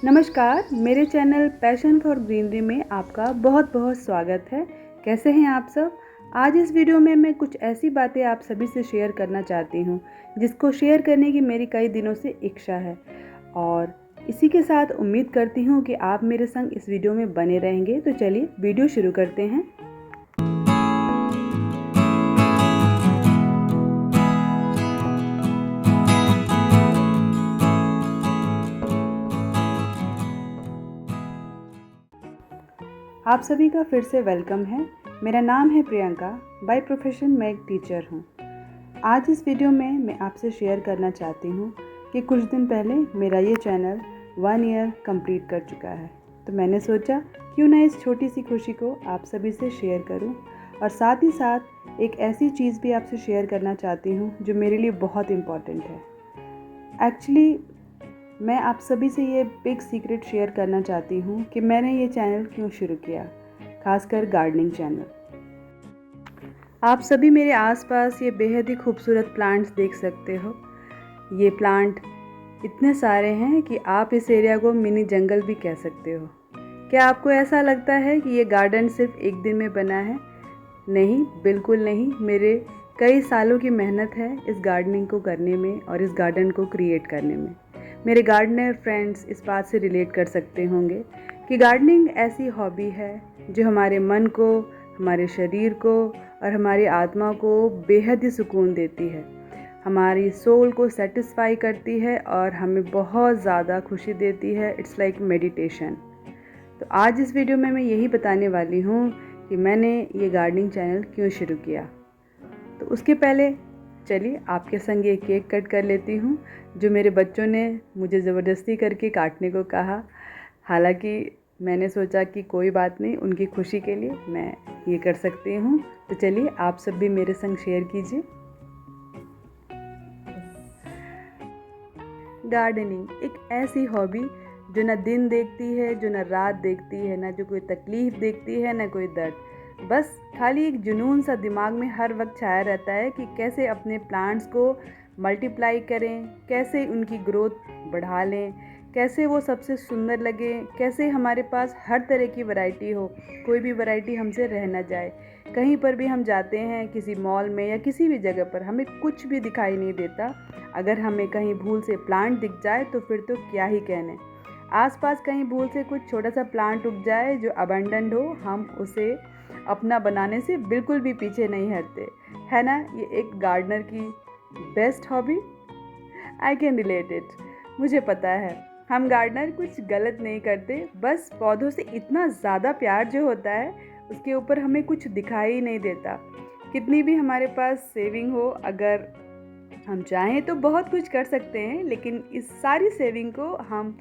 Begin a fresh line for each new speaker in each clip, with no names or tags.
नमस्कार, मेरे channel passion for greenery में आपका बहुत बहुत स्वागत है। कैसे हैं आप सब? आज इस वीडियो में मैं कुछ ऐसी बातें आप सभी से शेयर करना चाहती हूं जिसको शेयर करने की मेरी कई दिनों से इच्छा है और इसी के साथ उम्मीद करती हूं कि आप मेरे संग इस वीडियो में बने रहेंगे। तो चलिए वीडियो शुरू करते हैं। आप सभी का फिर से वेलकम है। मेरा नाम है प्रियंका। बाय प्रोफेशन मैं एक टीचर हूँ। आज इस वीडियो में मैं आपसे शेयर करना चाहती हूँ कि कुछ दिन पहले मेरा ये चैनल 1 ईयर कंप्लीट कर चुका है। तो मैंने सोचा क्यों ना इस छोटी सी खुशी को आप सभी से शेयर करूँ और साथ ही साथ एक ऐसी चीज़ भी आपसे शेयर करना चाहती हूँ जो मेरे लिए बहुत इम्पॉर्टेंट है। एक्चुअली मैं आप सभी से ये बिग सीक्रेट शेयर करना चाहती हूँ कि मैंने ये चैनल क्यों शुरू किया, खासकर गार्डनिंग चैनल। आप सभी मेरे आसपास ये बेहद ही खूबसूरत प्लांट्स देख सकते हो। ये प्लांट इतने सारे हैं कि आप इस एरिया को मिनी जंगल भी कह सकते हो। क्या आपको ऐसा लगता है कि ये गार्डन सिर्फ एक दिन में बना है? नहीं, बिल्कुल नहीं। मेरे कई सालों की मेहनत है इस गार्डनिंग को करने में और इस गार्डन को क्रिएट करने में। मेरे गार्डनर फ्रेंड्स इस बात से रिलेट कर सकते होंगे कि गार्डनिंग ऐसी हॉबी है जो हमारे मन को, हमारे शरीर को और हमारी आत्मा को बेहद ही सुकून देती है, हमारी सोल को सेटिस्फाई करती है और हमें बहुत ज़्यादा खुशी देती है। It's like meditation. तो आज इस वीडियो में मैं यही बताने वाली हूँ कि मैंने ये गार्डनिंग चैनल क्यों शुरू किया। तो उसके पहले चलिए आपके संग ये केक कट कर लेती हूँ जो मेरे बच्चों ने मुझे ज़बरदस्ती करके काटने को कहा। हालांकि मैंने सोचा कि कोई बात नहीं, उनकी खुशी के लिए मैं ये कर सकती हूँ। तो चलिए आप सब भी मेरे संग शेयर कीजिए। गार्डनिंग एक ऐसी हॉबी जो ना दिन देखती है, जो ना रात देखती है, ना जो कोई तकलीफ़ देखती है, ना कोई दर्द। बस खाली एक जुनून सा दिमाग में हर वक्त छाया रहता है कि कैसे अपने प्लांट्स को मल्टीप्लाई करें, कैसे उनकी ग्रोथ बढ़ा लें, कैसे वो सबसे सुंदर लगे, कैसे हमारे पास हर तरह की वैरायटी हो, कोई भी वैरायटी हमसे रह ना जाए। कहीं पर भी हम जाते हैं, किसी मॉल में या किसी भी जगह पर, हमें कुछ भी दिखाई नहीं देता। अगर हमें कहीं भूल से प्लांट दिख जाए तो फिर तो क्या ही कहने। आसपास कहीं भूल से कुछ छोटा सा प्लांट उग जाए जो अबंडन्ड हो, हम उसे अपना बनाने से बिल्कुल भी पीछे नहीं हटते। है ना, ये एक गार्डनर की best hobby. I can relate it. मुझे पता है हम गार्डनर कुछ गलत नहीं करते, बस पौधों से इतना ज़्यादा प्यार जो होता है उसके ऊपर हमें कुछ दिखाई ही नहीं देता। कितनी भी हमारे पास सेविंग हो, अगर हम चाहें तो बहुत कुछ कर सकते हैं, लेकिन इस सारी सेविंग को हम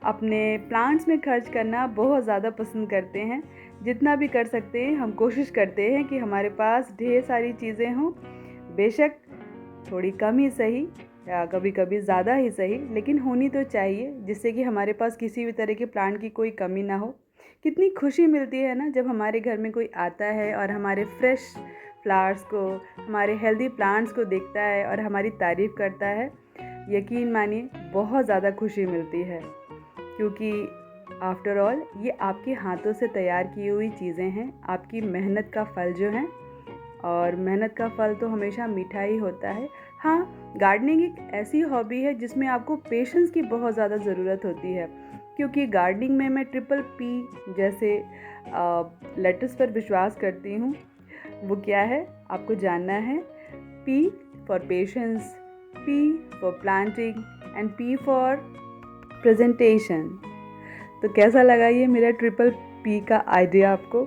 अपने प्लांट्स में खर्च करना बहुत ज़्यादा पसंद करते हैं। जितना भी कर सकते हैं हम कोशिश करते हैं कि हमारे पास ढेर सारी चीज़ें हों, बेशक थोड़ी कम ही सही या कभी कभी ज़्यादा ही सही, लेकिन होनी तो चाहिए, जिससे कि हमारे पास किसी भी तरह के प्लांट की कोई कमी ना हो। कितनी खुशी मिलती है ना जब हमारे घर में कोई आता है और हमारे फ्रेश फ्लावर्स को, हमारे हेल्दी प्लांट्स को देखता है और हमारी तारीफ़ करता है। यकीन मानिए बहुत ज़्यादा खुशी मिलती है, क्योंकि आफ्टर ऑल ये आपके हाथों से तैयार की हुई चीज़ें हैं, आपकी मेहनत का फल जो है, और मेहनत का फल तो हमेशा मीठा ही होता है। हाँ, गार्डनिंग एक ऐसी हॉबी है जिसमें आपको पेशेंस की बहुत ज़्यादा ज़रूरत होती है, क्योंकि गार्डनिंग में मैं ट्रिपल पी जैसे लेटर्स पर विश्वास करती हूँ। वो क्या है आपको जानना है? P for patience, P for planting and P for presentation. तो कैसा लगा ये मेरा ट्रिपल पी का आइडिया आपको?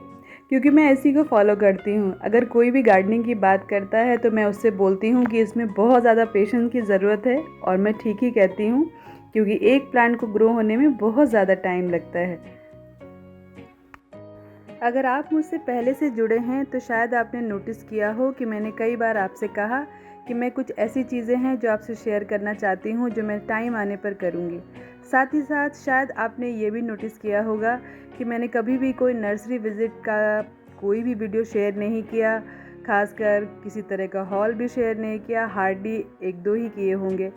क्योंकि मैं इसी को फॉलो करती हूँ। अगर कोई भी गार्डनिंग की बात करता है तो मैं उससे बोलती हूँ कि इसमें बहुत ज़्यादा पेशेंस की ज़रूरत है, और मैं ठीक ही कहती हूँ, क्योंकि एक प्लांट को ग्रो होने में बहुत ज़्यादा टाइम लगता है। अगर आप मुझसे पहले से जुड़े हैं तो शायद आपने नोटिस किया हो कि मैंने कई बार आपसे कहा कि मैं कुछ ऐसी चीज़ें हैं जो आपसे शेयर करना चाहती हूँ जो मैं टाइम आने पर करूँगी। साथ ही साथ शायद आपने ये भी नोटिस किया होगा कि मैंने कभी भी कोई नर्सरी विज़िट का कोई भी वीडियो शेयर नहीं किया, खासकर किसी तरह का हॉल भी शेयर नहीं किया, हार्डली 1-2 ही किए होंगे।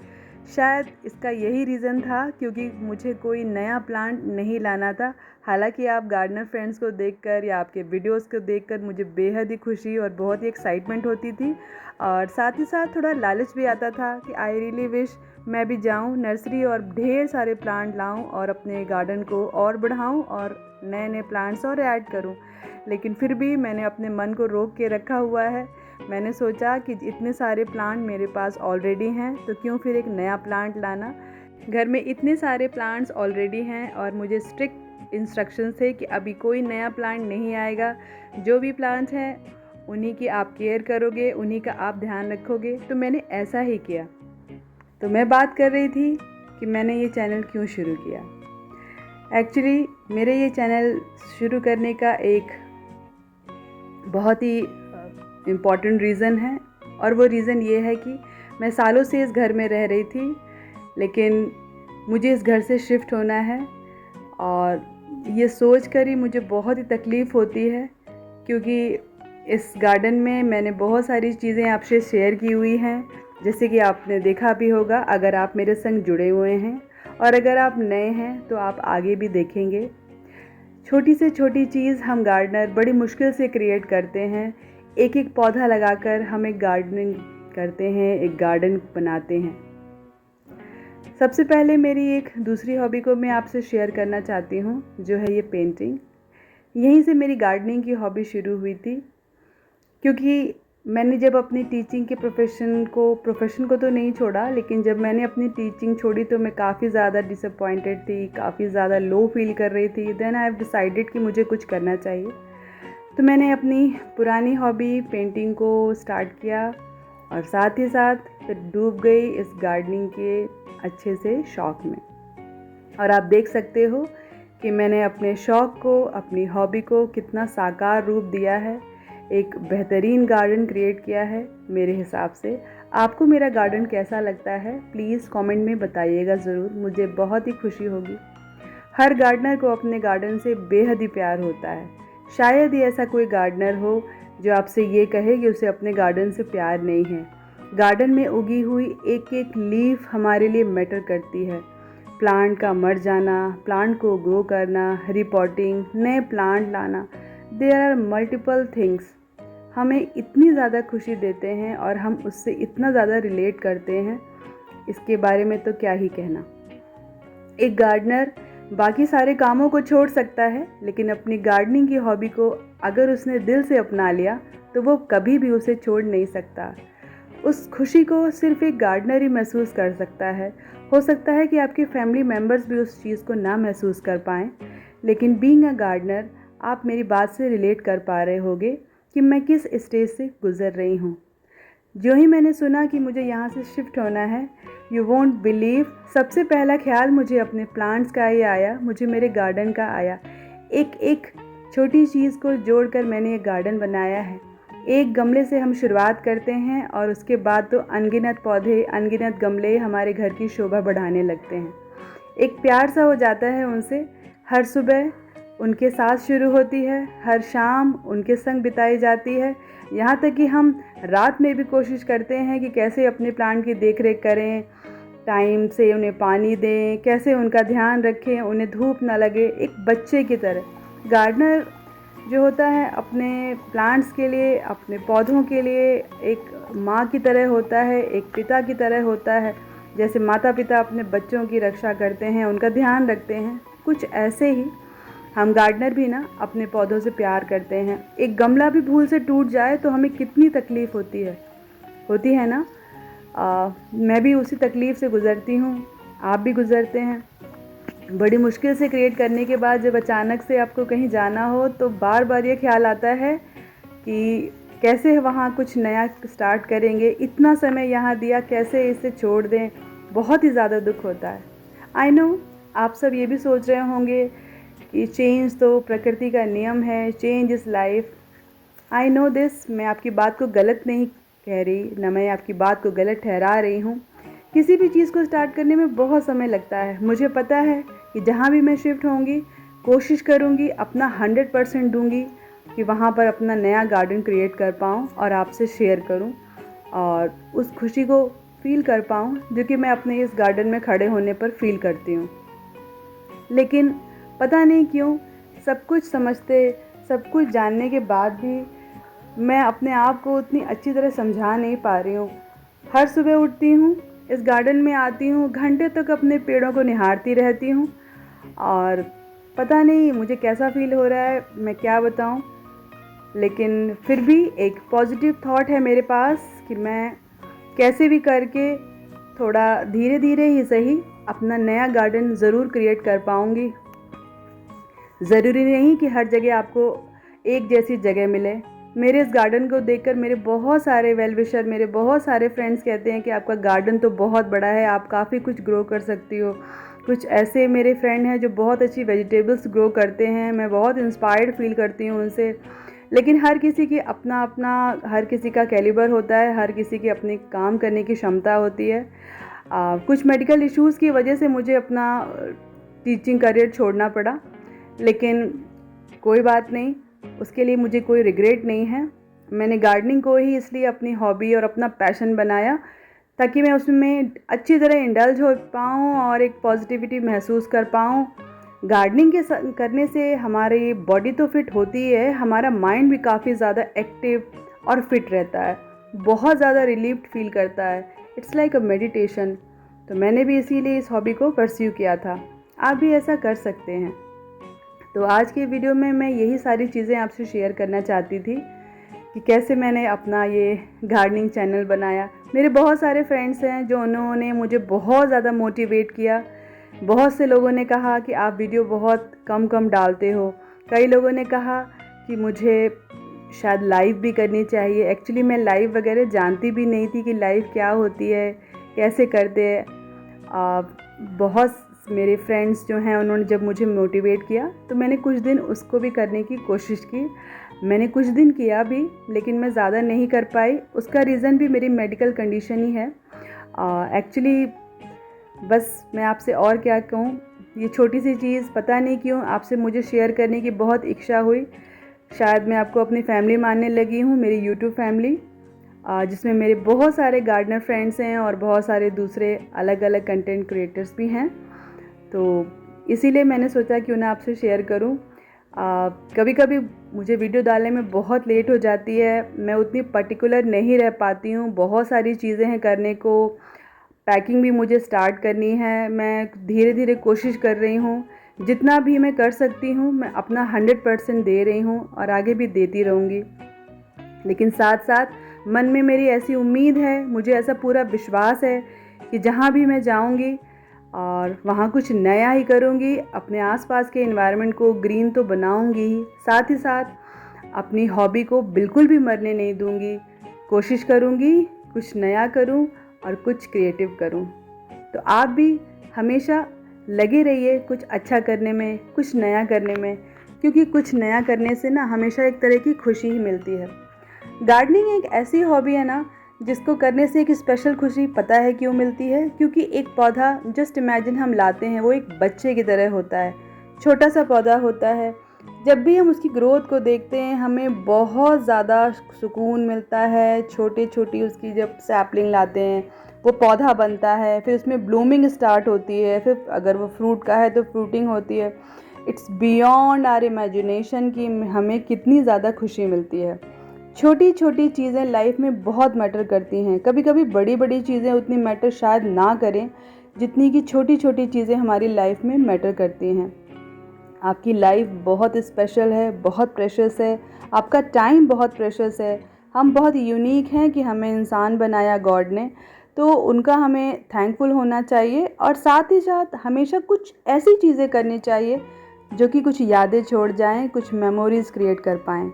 शायद इसका यही रीज़न था क्योंकि मुझे कोई नया प्लांट नहीं लाना था। हालांकि आप गार्डनर फ्रेंड्स को देखकर या आपके वीडियोस को देखकर मुझे बेहद ही खुशी और बहुत ही एक्साइटमेंट होती थी, और साथ ही साथ थोड़ा लालच भी आता था कि आई रियली विश मैं भी जाऊं नर्सरी और ढेर सारे प्लांट लाऊं और अपने गार्डन को और बढ़ाऊं और नए नए प्लांट्स और ऐड करूं। लेकिन फिर भी मैंने अपने मन को रोक के रखा हुआ है। मैंने सोचा कि इतने सारे प्लांट मेरे पास ऑलरेडी हैं तो क्यों फिर एक नया प्लांट लाना। घर में इतने सारे प्लांट्स ऑलरेडी हैं और मुझे स्ट्रिक्ट इंस्ट्रक्शंस थे कि अभी कोई नया प्लांट नहीं आएगा। जो भी प्लांट्स हैं उन्हीं की आप केयर करोगे, उन्हीं का आप ध्यान रखोगे। तो मैंने ऐसा ही किया। तो मैं बात कर रही थी कि मैंने ये चैनल क्यों शुरू किया। एक्चुअली मेरे ये चैनल शुरू करने का एक बहुत ही इम्पॉर्टेंट रीज़न है, और वो रीज़न ये है कि मैं सालों से इस घर में रह रही थी, लेकिन मुझे इस घर से शिफ्ट होना है। और ये सोच कर ही मुझे बहुत ही तकलीफ़ होती है क्योंकि इस गार्डन में मैंने बहुत सारी चीज़ें आपसे शेयर की हुई हैं, जैसे कि आपने देखा भी होगा अगर आप मेरे संग जुड़े हुए हैं, और अगर आप नए हैं तो आप आगे भी देखेंगे। छोटी से छोटी चीज़ हम गार्डनर बड़ी मुश्किल से क्रिएट करते हैं। एक एक पौधा लगाकर हम एक गार्डनिंग करते हैं, एक गार्डन बनाते हैं। सबसे पहले मेरी एक दूसरी हॉबी को मैं आपसे शेयर करना चाहती हूँ, जो है ये पेंटिंग। यहीं से मेरी गार्डनिंग की हॉबी शुरू हुई थी, क्योंकि मैंने जब अपनी टीचिंग के प्रोफेशन को तो नहीं छोड़ा, लेकिन जब मैंने अपनी टीचिंग छोड़ी तो मैं काफ़ी ज़्यादा डिसअपॉइंटेड थी, काफ़ी ज़्यादा लो फील कर रही थी। देन आई हैव डिसाइडेड कि मुझे कुछ करना चाहिए। तो मैंने अपनी पुरानी हॉबी पेंटिंग को स्टार्ट किया और साथ ही साथ फिर डूब गई इस गार्डनिंग के अच्छे से शौक़ में। और आप देख सकते हो कि मैंने अपने शौक़ को, अपनी हॉबी को कितना साकार रूप दिया है, एक बेहतरीन गार्डन क्रिएट किया है मेरे हिसाब से। आपको मेरा गार्डन कैसा लगता है प्लीज़ कमेंट में बताइएगा ज़रूर, मुझे बहुत ही खुशी होगी। हर गार्डनर को अपने गार्डन से बेहद ही प्यार होता है। शायद ही ऐसा कोई गार्डनर हो जो आपसे ये कहे कि उसे अपने गार्डन से प्यार नहीं है। गार्डन में उगी हुई एक एक लीफ हमारे लिए मैटर करती है। प्लांट का मर जाना, प्लांट को ग्रो करना, रिपॉटिंग, नए प्लांट लाना, देयर आर मल्टीपल थिंग्स हमें इतनी ज़्यादा खुशी देते हैं और हम उससे इतना ज़्यादा रिलेट करते हैं, इसके बारे में तो क्या ही कहना। एक गार्डनर बाकी सारे कामों को छोड़ सकता है, लेकिन अपनी गार्डनिंग की हॉबी को अगर उसने दिल से अपना लिया तो वो कभी भी उसे छोड़ नहीं सकता। उस खुशी को सिर्फ एक गार्डनर ही महसूस कर सकता है। हो सकता है कि आपके फैमिली मेम्बर्स भी उस चीज़ को ना महसूस कर पाएँ, लेकिन बीइंग अ गार्डनर आप मेरी बात से रिलेट कर पा रहे होगे कि मैं किस स्टेज से गुज़र रही हूँ। जो ही मैंने सुना कि मुझे यहाँ से शिफ्ट होना है, यू वोंट बिलीव, सबसे पहला ख्याल मुझे अपने प्लांट्स का ही आया, मुझे मेरे गार्डन का आया। एक एक छोटी चीज़ को जोड़कर मैंने ये गार्डन बनाया है। एक गमले से हम शुरुआत करते हैं और उसके बाद तो अनगिनत पौधे, अनगिनत गमले हमारे घर की शोभा बढ़ाने लगते हैं। एक प्यार सा हो जाता है उनसे। हर सुबह उनके साथ शुरू होती है, हर शाम उनके संग बिताई जाती है। यहाँ तक कि हम रात में भी कोशिश करते हैं कि कैसे अपने प्लांट की देखरेख करें, टाइम से उन्हें पानी दें, कैसे उनका ध्यान रखें, उन्हें धूप ना लगे, एक बच्चे की तरह। गार्डनर जो होता है अपने प्लांट्स के लिए, अपने पौधों के लिए एक माँ की तरह होता है, एक पिता की तरह होता है। जैसे माता पिता अपने बच्चों की रक्षा करते हैं, उनका ध्यान रखते हैं, कुछ ऐसे ही हम गार्डनर भी ना अपने पौधों से प्यार करते हैं। एक गमला भी भूल से टूट जाए तो हमें कितनी तकलीफ़ होती है ना। मैं भी उसी तकलीफ़ से गुज़रती हूँ, आप भी गुज़रते हैं। बड़ी मुश्किल से क्रिएट करने के बाद जब अचानक से आपको कहीं जाना हो तो बार बार ये ख्याल आता है कि कैसे वहाँ कुछ नया स्टार्ट करेंगे, इतना समय यहाँ दिया, कैसे इसे छोड़ दें। बहुत ही ज़्यादा दुख होता है। आई नो आप सब ये भी सोच रहे होंगे कि चेंज तो प्रकृति का नियम है, change is life. I know this, मैं आपकी बात को गलत नहीं कह रही, ना मैं आपकी बात को गलत ठहरा रही हूँ। किसी भी चीज़ को स्टार्ट करने में बहुत समय लगता है। मुझे पता है कि जहाँ भी मैं शिफ्ट होंगी कोशिश करूँगी, अपना 100% दूँगी कि वहाँ पर अपना नया गार्डन क्रिएट कर पाऊँ और आपसे शेयर करूँ और उस खुशी को फ़ील कर पाऊँ जो कि मैं अपने इस गार्डन में खड़े होने पर फ़ील करती हूँ। लेकिन पता नहीं क्यों सब कुछ समझते, सब कुछ जानने के बाद भी मैं अपने आप को उतनी अच्छी तरह समझा नहीं पा रही हूँ। हर सुबह उठती हूँ, इस गार्डन में आती हूँ, घंटे तक अपने पेड़ों को निहारती रहती हूँ और पता नहीं मुझे कैसा फ़ील हो रहा है, मैं क्या बताऊँ। लेकिन फिर भी एक पॉज़िटिव थॉट है मेरे पास कि मैं कैसे भी करके थोड़ा धीरे धीरे ही सही अपना नया गार्डन ज़रूर क्रिएट कर पाऊँगी। ज़रूरी नहीं कि हर जगह आपको एक जैसी जगह मिले। मेरे इस गार्डन को देखकर मेरे बहुत सारे वेल विशर, मेरे बहुत सारे फ्रेंड्स कहते हैं कि आपका गार्डन तो बहुत बड़ा है, आप काफ़ी कुछ ग्रो कर सकती हो। कुछ ऐसे मेरे फ्रेंड हैं जो बहुत अच्छी वेजिटेबल्स ग्रो करते हैं, मैं बहुत इंस्पायर्ड फील करती हूँ उनसे। लेकिन हर किसी की अपना अपना, हर किसी का कैलिबर होता है, हर किसी की अपनी काम करने की क्षमता होती है। कुछ मेडिकल इश्यूज़ की वजह से मुझे अपना टीचिंग करियर छोड़ना पड़ा, लेकिन कोई बात नहीं, उसके लिए मुझे कोई रिग्रेट नहीं है। मैंने गार्डनिंग को ही इसलिए अपनी हॉबी और अपना पैशन बनाया ताकि मैं उसमें अच्छी तरह इंडल्ज हो पाऊँ और एक पॉजिटिविटी महसूस कर पाऊँ। गार्डनिंग करने से हमारी बॉडी तो फिट होती है, हमारा माइंड भी काफ़ी ज़्यादा एक्टिव और फिट रहता है, बहुत ज़्यादा रिलीव्ड फील करता है। It's like a meditation. तो मैंने भी इसीलिए इस हॉबी को परस्यू किया था। आप भी ऐसा कर सकते हैं। तो आज के वीडियो में मैं यही सारी चीज़ें आपसे शेयर करना चाहती थी कि कैसे मैंने अपना ये गार्डनिंग चैनल बनाया। मेरे बहुत सारे फ्रेंड्स हैं जो उन्होंने मुझे बहुत ज़्यादा मोटिवेट किया। बहुत से लोगों ने कहा कि आप वीडियो बहुत कम डालते हो। कई लोगों ने कहा कि मुझे शायद लाइव भी करनी चाहिए। एक्चुअली मैं लाइव वगैरह जानती भी नहीं थी कि लाइव क्या होती है, कैसे करते हैं। बहुत मेरे फ्रेंड्स जो हैं उन्होंने जब मुझे मोटिवेट किया तो मैंने कुछ दिन उसको भी करने की कोशिश की। मैंने कुछ दिन किया भी, लेकिन मैं ज़्यादा नहीं कर पाई। उसका रीज़न भी मेरी मेडिकल कंडीशन ही है। एक्चुअली बस मैं आपसे और क्या कहूँ, ये छोटी सी चीज़ पता नहीं क्यों आपसे मुझे शेयर करने की बहुत इच्छा हुई। शायद मैं आपको अपनी फैमिली मानने लगी हूँ, मेरी यूट्यूब फैमिली, जिसमें मेरे बहुत सारे गार्डनर फ्रेंड्स हैं और बहुत सारे दूसरे अलग अलग कंटेंट क्रिएटर्स भी हैं। तो इसीलिए मैंने सोचा क्यों ना आपसे शेयर करूं। कभी कभी मुझे वीडियो डालने में बहुत लेट हो जाती है, मैं उतनी पर्टिकुलर नहीं रह पाती हूं, बहुत सारी चीज़ें हैं करने को। पैकिंग भी मुझे स्टार्ट करनी है। मैं धीरे धीरे कोशिश कर रही हूं, जितना भी मैं कर सकती हूं मैं अपना 100% दे रही हूं और आगे भी देती रहूँगी। लेकिन साथ साथ मन में मेरी ऐसी उम्मीद है, मुझे ऐसा पूरा विश्वास है कि जहाँ भी मैं जाऊँगी और वहाँ कुछ नया ही करूँगी। अपने आसपास के एनवायरनमेंट को ग्रीन तो बनाऊँगी ही, साथ ही साथ अपनी हॉबी को बिल्कुल भी मरने नहीं दूँगी। कोशिश करूँगी कुछ नया करूँ और कुछ क्रिएटिव करूँ। तो आप भी हमेशा लगे रहिए कुछ अच्छा करने में, कुछ नया करने में, क्योंकि कुछ नया करने से ना हमेशा एक तरह की खुशी ही मिलती है। गार्डनिंग एक ऐसी हॉबी है ना जिसको करने से एक स्पेशल खुशी पता है क्यों मिलती है? क्योंकि एक पौधा जस्ट इमेजिन हम लाते हैं, वो एक बच्चे की तरह होता है, छोटा सा पौधा होता है। जब भी हम उसकी ग्रोथ को देखते हैं हमें बहुत ज़्यादा सुकून मिलता है। छोटी छोटी उसकी जब सैपलिंग लाते हैं, वो पौधा बनता है, फिर उसमें ब्लूमिंग स्टार्ट होती है, फिर अगर वो फ्रूट का है तो फ्रूटिंग होती है। इट्स बियॉन्ड आवर इमेजिनेशन कि हमें कितनी ज़्यादा खुशी मिलती है। छोटी छोटी चीज़ें लाइफ में बहुत मैटर करती हैं। कभी कभी बड़ी बड़ी चीज़ें उतनी मैटर शायद ना करें जितनी कि छोटी छोटी चीज़ें हमारी लाइफ में मैटर करती हैं। आपकी लाइफ बहुत स्पेशल है, बहुत प्रेशियस है, आपका टाइम बहुत प्रेशियस है। हम बहुत यूनिक हैं कि हमें इंसान बनाया गॉड ने, तो उनका हमें थैंकफुल होना चाहिए और साथ ही साथ हमेशा कुछ ऐसी चीज़ें करनी चाहिए जो कि कुछ यादें छोड़ जाएं, कुछ मेमोरीज़ क्रिएट कर पाएँ।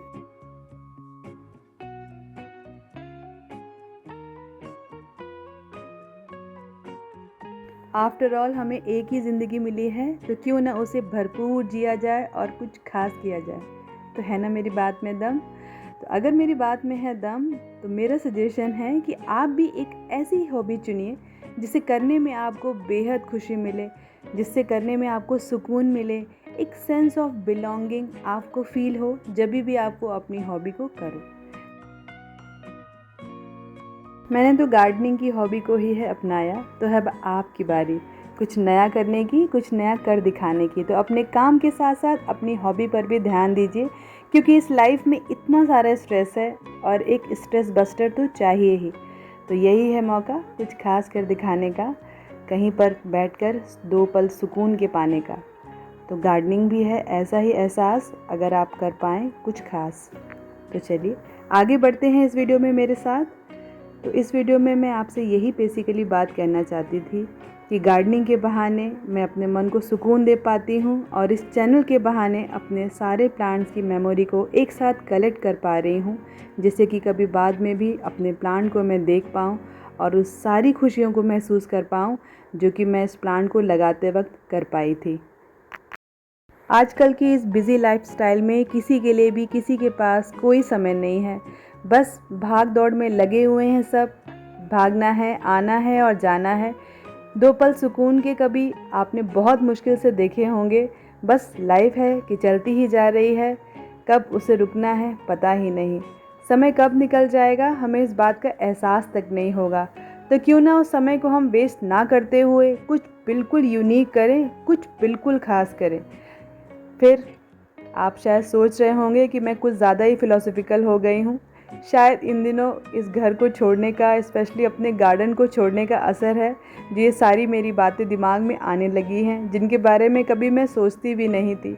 आफ्टर ऑल हमें एक ही ज़िंदगी मिली है, तो क्यों ना उसे भरपूर जिया जाए और कुछ खास किया जाए। तो है ना मेरी बात में दम? तो अगर मेरी बात में है दम तो मेरा सजेशन है कि आप भी एक ऐसी हॉबी चुनिए जिसे करने में आपको बेहद खुशी मिले, जिससे करने में आपको सुकून मिले, एक सेंस ऑफ बिलोंगिंग आपको फील हो जब भी आपको अपनी हॉबी को करो। मैंने तो गार्डनिंग की हॉबी को ही है अपनाया, तो है अब आपकी बारी कुछ नया करने की, कुछ नया कर दिखाने की। तो अपने काम के साथ साथ अपनी हॉबी पर भी ध्यान दीजिए, क्योंकि इस लाइफ में इतना सारा स्ट्रेस है और एक स्ट्रेस बस्टर तो चाहिए ही। तो यही है मौका कुछ खास कर दिखाने का, कहीं पर बैठकर 2 पल सुकून के पाने का। तो गार्डनिंग भी है ऐसा ही एहसास, अगर आप कर पाएँ कुछ खास। तो चलिए आगे बढ़ते हैं इस वीडियो में मेरे साथ। तो इस वीडियो में मैं आपसे यही बेसिकली बात कहना चाहती थी कि गार्डनिंग के बहाने मैं अपने मन को सुकून दे पाती हूँ, और इस चैनल के बहाने अपने सारे प्लांट्स की मेमोरी को एक साथ कलेक्ट कर पा रही हूँ, जिससे कि कभी बाद में भी अपने प्लांट को मैं देख पाऊँ और उस सारी खुशियों को महसूस कर पाऊँ जो कि मैं इस प्लांट को लगाते वक्त कर पाई थी। आजकल की इस बिज़ी लाइफस्टाइल में किसी के लिए भी किसी के पास कोई समय नहीं है, बस भाग दौड़ में लगे हुए हैं सब। भागना है, आना है और जाना है। 2 पल सुकून के कभी आपने बहुत मुश्किल से देखे होंगे। बस लाइफ है कि चलती ही जा रही है, कब उसे रुकना है पता ही नहीं। समय कब निकल जाएगा हमें इस बात का एहसास तक नहीं होगा। तो क्यों ना उस समय को हम वेस्ट ना करते हुए कुछ बिल्कुल यूनिक करें, कुछ बिल्कुल ख़ास करें। फिर आप शायद सोच रहे होंगे कि मैं कुछ ज़्यादा ही फ़िलॉसफिकल हो गई हूँ। शायद इन दिनों इस घर को छोड़ने का, स्पेशली अपने गार्डन को छोड़ने का असर है, जो ये सारी मेरी बातें दिमाग में आने लगी हैं, जिनके बारे में कभी मैं सोचती भी नहीं थी।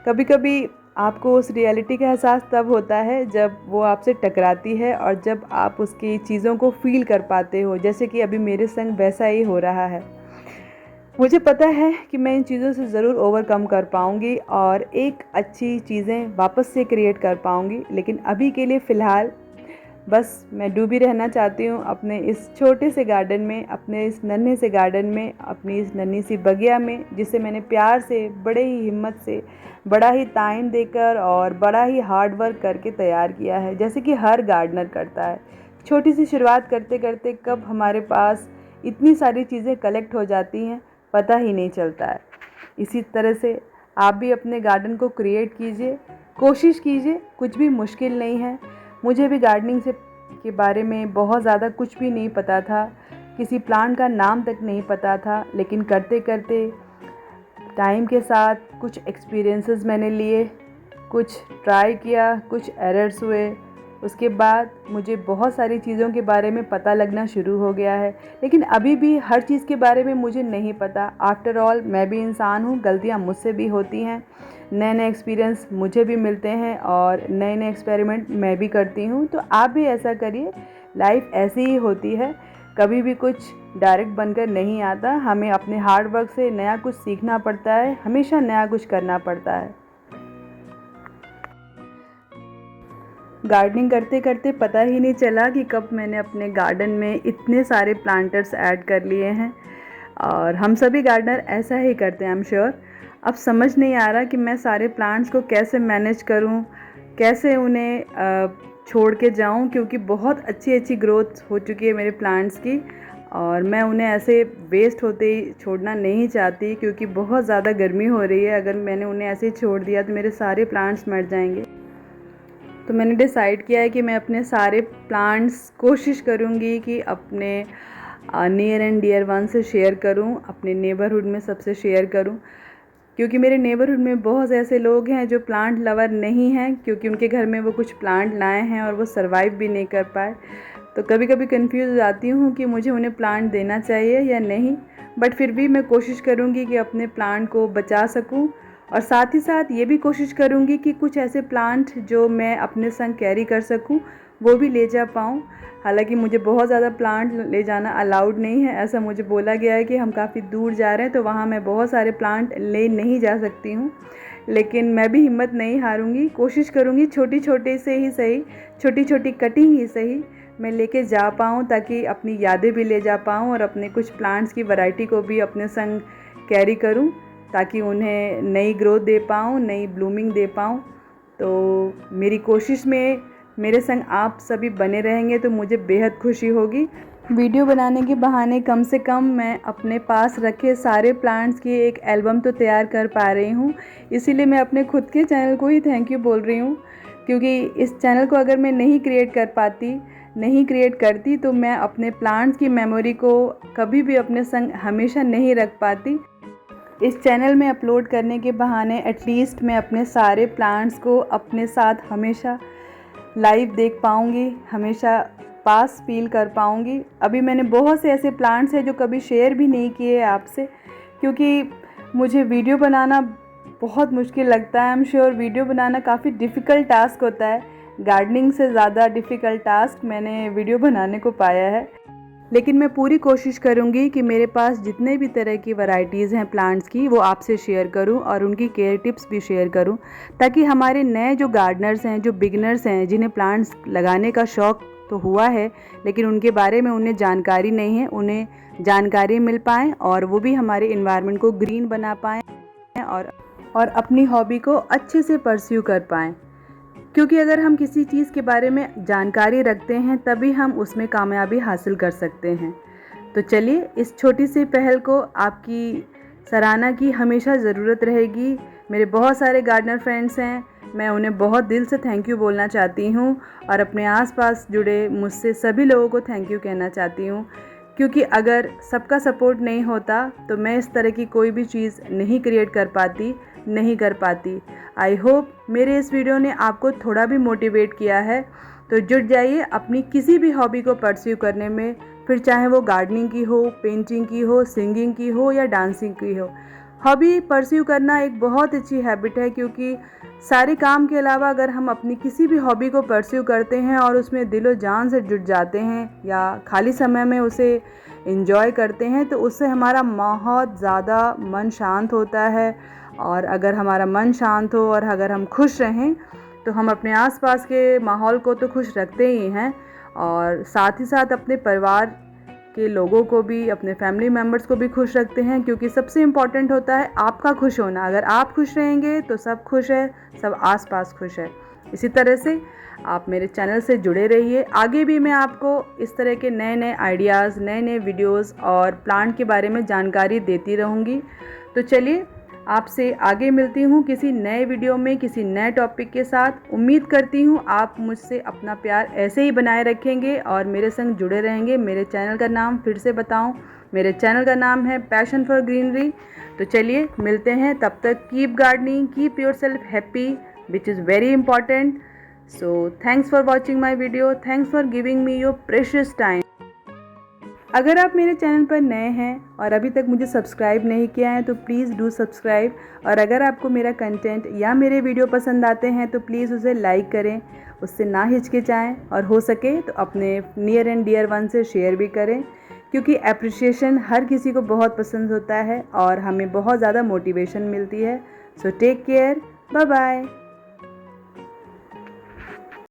कभी कभी आपको उस रियलिटी का एहसास तब होता है जब वो आपसे टकराती है और जब आप उसकी चीज़ों को फ़ील कर पाते हो, जैसे कि अभी मेरे संग वैसा ही हो रहा है। मुझे पता है कि मैं इन चीज़ों से ज़रूर ओवरकम कर पाऊँगी और एक अच्छी चीज़ें वापस से क्रिएट कर पाऊँगी, लेकिन अभी के लिए फ़िलहाल बस मैं डूबी रहना चाहती हूँ अपने इस छोटे से गार्डन में, अपने इस नन्हे से गार्डन में, अपनी इस नन्ही सी बगिया में, जिसे मैंने प्यार से, बड़े ही हिम्मत से, बड़ा ही टाइम देकर और बड़ा ही हार्ड वर्क करके तैयार किया है, जैसे कि हर गार्डनर करता है। छोटी सी शुरुआत करते करते कब हमारे पास इतनी सारी चीज़ें कलेक्ट हो जाती हैं पता ही नहीं चलता है। इसी तरह से आप भी अपने गार्डन को क्रिएट कीजिए, कोशिश कीजिए, कुछ भी मुश्किल नहीं है। मुझे भी गार्डनिंग से के बारे में बहुत ज़्यादा कुछ भी नहीं पता था, किसी प्लांट का नाम तक नहीं पता था, लेकिन करते करते टाइम के साथ कुछ एक्सपीरियंसेस मैंने लिए, कुछ ट्राई किया, कुछ एरर्स हुए। उसके बाद मुझे बहुत सारी चीज़ों के बारे में पता लगना शुरू हो गया है, लेकिन अभी भी हर चीज़ के बारे में मुझे नहीं पता। आफ्टर ऑल मैं भी इंसान हूँ, गलतियाँ मुझसे भी होती हैं, नए नए एक्सपीरियंस मुझे भी मिलते हैं और नए नए एक्सपेरिमेंट मैं भी करती हूँ। तो आप भी ऐसा करिए, लाइफ ऐसी ही होती है, कभी भी कुछ डायरेक्ट बनकर नहीं आता। हमें अपने हार्ड वर्क से नया कुछ सीखना पड़ता है, हमेशा नया कुछ करना पड़ता है। गार्डनिंग करते करते पता ही नहीं चला कि कब मैंने अपने गार्डन में इतने सारे प्लांटर्स ऐड कर लिए हैं, और हम सभी गार्डनर ऐसा ही करते हैं, आई एम श्योर। अब समझ नहीं आ रहा कि मैं सारे प्लांट्स को कैसे मैनेज करूं, कैसे उन्हें छोड़ के जाऊं, क्योंकि बहुत अच्छी अच्छी ग्रोथ हो चुकी है मेरे प्लांट्स की, और मैं उन्हें ऐसे वेस्ट होते ही छोड़ना नहीं चाहती, क्योंकि बहुत ज़्यादा गर्मी हो रही है। अगर मैंने उन्हें ऐसे ही छोड़ दिया तो मेरे सारे प्लांट्स मर जाएंगे। तो मैंने डिसाइड किया है कि मैं अपने सारे प्लांट्स कोशिश करूँगी कि अपने नियर एंड डियर वन से शेयर करूँ, अपने नेबरहुड में सबसे शेयर करूँ, क्योंकि मेरे नेबरहुड में बहुत ऐसे लोग हैं जो प्लांट लवर नहीं हैं, क्योंकि उनके घर में वो कुछ प्लांट लाए हैं और वो सर्वाइव भी नहीं कर पाए। तो कभी कभी कंफ्यूज हो जाती हूँ कि मुझे उन्हें प्लांट देना चाहिए या नहीं, बट फिर भी मैं कोशिश करूँगी कि अपने प्लांट को बचा सकूँ, और साथ ही साथ ये भी कोशिश करूँगी कि कुछ ऐसे प्लांट जो मैं अपने संग कैरी कर सकूँ वो भी ले जा पाऊँ। हालांकि मुझे बहुत ज़्यादा प्लांट ले जाना अलाउड नहीं है, ऐसा मुझे बोला गया है कि हम काफ़ी दूर जा रहे हैं तो वहाँ मैं बहुत सारे प्लांट ले नहीं जा सकती हूँ, लेकिन मैं भी हिम्मत नहीं हारूंगी, कोशिश करूँगी छोटी छोटी से ही सही, छोटी छोटी कटिंग ही सही मैं लेके जा पाऊँ, ताकि अपनी यादें भी ले जा पाऊँ और अपने कुछ प्लांट्स की वैरायटी को भी अपने संग कैरी करूँ, ताकि उन्हें नई ग्रोथ दे पाऊँ, नई ब्लूमिंग दे पाऊँ। तो मेरी कोशिश में मेरे संग आप सभी बने रहेंगे तो मुझे बेहद खुशी होगी। वीडियो बनाने के बहाने कम से कम मैं अपने पास रखे सारे प्लांट्स की एक एल्बम तो तैयार कर पा रही हूँ, इसीलिए मैं अपने खुद के चैनल को ही थैंक यू बोल रही हूँ, क्योंकि इस चैनल को अगर मैं नहीं क्रिएट कर पाती, नहीं क्रिएट करती तो मैं अपने प्लांट्स की मेमोरी को कभी भी अपने संग हमेशा नहीं रख पाती। इस चैनल में अपलोड करने के बहाने एटलीस्ट मैं अपने सारे प्लांट्स को अपने साथ हमेशा लाइव देख पाऊँगी, हमेशा पास फील कर पाऊँगी। अभी मैंने बहुत से ऐसे प्लांट्स हैं जो कभी शेयर भी नहीं किए आपसे, क्योंकि मुझे वीडियो बनाना बहुत मुश्किल लगता है। आई एम श्योर वीडियो बनाना काफ़ी डिफ़िकल्ट टास्क होता है, गार्डनिंग से ज़्यादा डिफ़िकल्ट टास्क मैंने वीडियो बनाने को पाया है। लेकिन मैं पूरी कोशिश करूँगी कि मेरे पास जितने भी तरह की वैरायटीज़ हैं प्लांट्स की वो आपसे शेयर करूँ और उनकी केयर टिप्स भी शेयर करूँ, ताकि हमारे नए जो गार्डनर्स हैं, जो बिगनर्स हैं, जिन्हें प्लांट्स लगाने का शौक़ तो हुआ है लेकिन उनके बारे में उन्हें जानकारी नहीं है, उन्हें जानकारी मिल पाए और वो भी हमारे इन्वायरमेंट को ग्रीन बना पाएँ और अपनी हॉबी को अच्छे से परस्यू कर पाएँ। क्योंकि अगर हम किसी चीज़ के बारे में जानकारी रखते हैं तभी हम उसमें कामयाबी हासिल कर सकते हैं। तो चलिए, इस छोटी सी पहल को आपकी सराहना की हमेशा ज़रूरत रहेगी। मेरे बहुत सारे गार्डनर फ्रेंड्स हैं, मैं उन्हें बहुत दिल से थैंक यू बोलना चाहती हूँ और अपने आसपास जुड़े मुझसे सभी लोगों को थैंक यू कहना चाहती हूँ, क्योंकि अगर सबका सपोर्ट नहीं होता तो मैं इस तरह की कोई भी चीज़ नहीं क्रिएट कर पाती। आई होप मेरे इस वीडियो ने आपको थोड़ा भी मोटिवेट किया है। तो जुट जाइए अपनी किसी भी हॉबी को परस्यू करने में, फिर चाहे वो गार्डनिंग की हो, पेंटिंग की हो, सिंगिंग की हो या डांसिंग की हो। हॉबी परस्यू करना एक बहुत अच्छी हैबिट है, क्योंकि सारे काम के अलावा अगर हम अपनी किसी भी हॉबी को परस्यू करते हैं और उसमें दिलो जान से जुट जाते हैं या खाली समय में उसे एंजॉय करते हैं तो उससे हमारा बहुत ज़्यादा मन शांत होता है। और अगर हमारा मन शांत हो और अगर हम खुश रहें तो हम अपने आसपास के माहौल को तो खुश रखते ही हैं और साथ ही साथ अपने परिवार के लोगों को भी, अपने फैमिली मेम्बर्स को भी खुश रखते हैं, क्योंकि सबसे इम्पॉर्टेंट होता है आपका खुश होना। अगर आप खुश रहेंगे तो सब खुश है, सब आसपास खुश है। इसी तरह से आप मेरे चैनल से जुड़े रहिए। आगे भी मैं आपको इस तरह के नए नए आइडियाज़, नए नए वीडियोज़ और प्लांट के बारे में जानकारी देती रहूँगी। तो चलिए, आपसे आगे मिलती हूँ किसी नए वीडियो में, किसी नए टॉपिक के साथ। उम्मीद करती हूँ आप मुझसे अपना प्यार ऐसे ही बनाए रखेंगे और मेरे संग जुड़े रहेंगे। मेरे चैनल का नाम फिर से बताऊँ, मेरे चैनल का नाम है पैशन फॉर ग्रीनरी। तो चलिए मिलते हैं, तब तक keep gardening, keep yourself happy, which is very important. So thanks for watching my video, thanks for giving me your precious time. अगर आप मेरे चैनल पर नए हैं और अभी तक मुझे सब्सक्राइब नहीं किया है तो प्लीज़ डू सब्सक्राइब। और अगर आपको मेरा कंटेंट या मेरे वीडियो पसंद आते हैं तो प्लीज़ उसे लाइक करें, उससे ना हिचकिचाएं और हो सके तो अपने नियर एंड डियर वन से शेयर भी करें, क्योंकि अप्रिशिएशन हर किसी को बहुत पसंद होता है और हमें बहुत ज़्यादा मोटिवेशन मिलती है। So take care, bye bye.